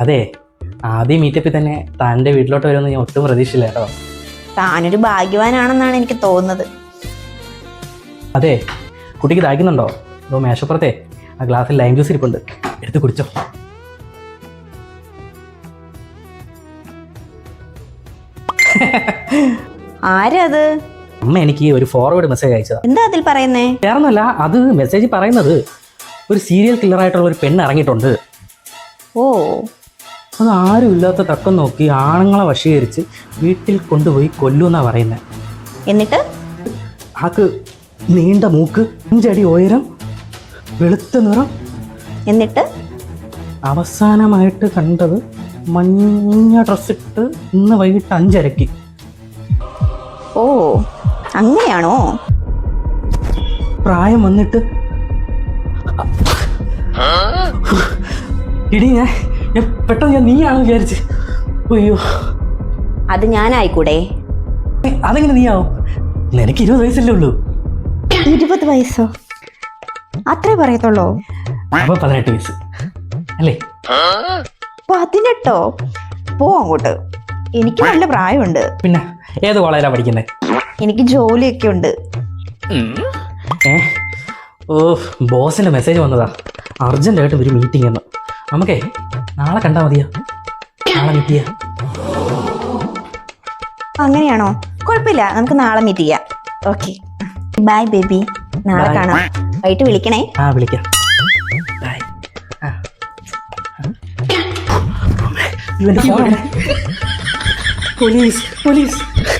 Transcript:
അതെ, ആദ്യം മീറ്റപ്പിൽ തന്നെ താൻ്റെ വീട്ടിലോട്ട് വരുമെന്ന് ഞാൻ ഒട്ടും പ്രതീക്ഷിച്ചില്ല കേട്ടോ. താനൊരു ഭാഗ്യവാനാണെന്നാണ് എനിക്ക് തോന്നുന്നത്. അതെ, കുട്ടിക്ക് ദാഹിക്കുന്നുണ്ടോ? അതോ മേശപ്പുറത്തെ ആ ഗ്ലാസ്സിൽ ലൈം ജ്യൂസ് ഇരിപ്പുണ്ട്, എടുത്ത് കുടിച്ചോ. ആരത്? അമ്മ എനിക്ക് ഒരു ഫോർവേഡ് മെസ്സേജ് അയച്ചതാ. എന്താ അതിൽ പറയുന്നേ? വേറൊന്നുമല്ല, അത് മെസ്സേജ് പറയുന്നത് ഒരു സീരിയൽ കില്ലറായിട്ടുള്ള ഒരു പെണ്ണ് ഇറങ്ങിയിട്ടുണ്ട്. ഓ, അത് ആരും ഇല്ലാത്ത തക്കം നോക്കി ആണുങ്ങളെ വശീകരിച്ച് വീട്ടിൽ കൊണ്ടുപോയി കൊല്ലുമെന്നാ പറയുന്നത്. എന്നിട്ട് ആക്ക് നീണ്ട മൂക്ക്, 5 അടി ഉയരം, വെളുത്ത നിറം. എന്നിട്ട് അവസാനമായിട്ട് കണ്ടത് മഞ്ഞ ഡ്രസ്സിട്ട് ഇന്ന് വൈകിട്ട് 5:30. ഓ, അങ്ങനെയാണോ? പ്രായം വന്നിട്ട് ഇടി ഞാൻ പെട്ടെന്ന് ഞാൻ നീയാണെന്ന് വിചാരിച്ച്. അയ്യോ, അത് ഞാനായിക്കൂടെ? അതെങ്ങനെ നീയാവും? നിനക്ക് 20 വയസ്സല്ലേ ഉള്ളൂ. 20 വയസ്സോ? അത്രേ പറയത്തുള്ളൂ? അപ്പൊ 18 വയസ്സ് അല്ലേ? 18ഓ? പോ അങ്ങോട്ട്, എനിക്ക് നല്ല പ്രായമുണ്ട്. പിന്നെ ഏത് കോളേജിലാ പഠിക്കുന്നത്? എനിക്ക് ജോലിയൊക്കെ ഉണ്ട്. ഓ, ബോസിന്റെ മെസ്സേജ് വന്നതാ, അർജന്റായിട്ട് ഒരു മീറ്റിംഗ് എന്ന്. നമുക്കേ നാളെ കണ്ടാ മതിയോ? നാളെ മീറ്റ് ചെയ്യാം. അങ്ങനെയാണോ? കുഴപ്പമില്ല, നമുക്ക് നാളെ മീറ്റ് ചെയ്യാം. Okay, bye baby. നാളെ Bye. കാണാം. വൈകിട്ട് വിളിക്കണേ. ആ, വിളിക്കാം. ബൈ. ഇവന്റെ ഫോൺ. പോലീസ്.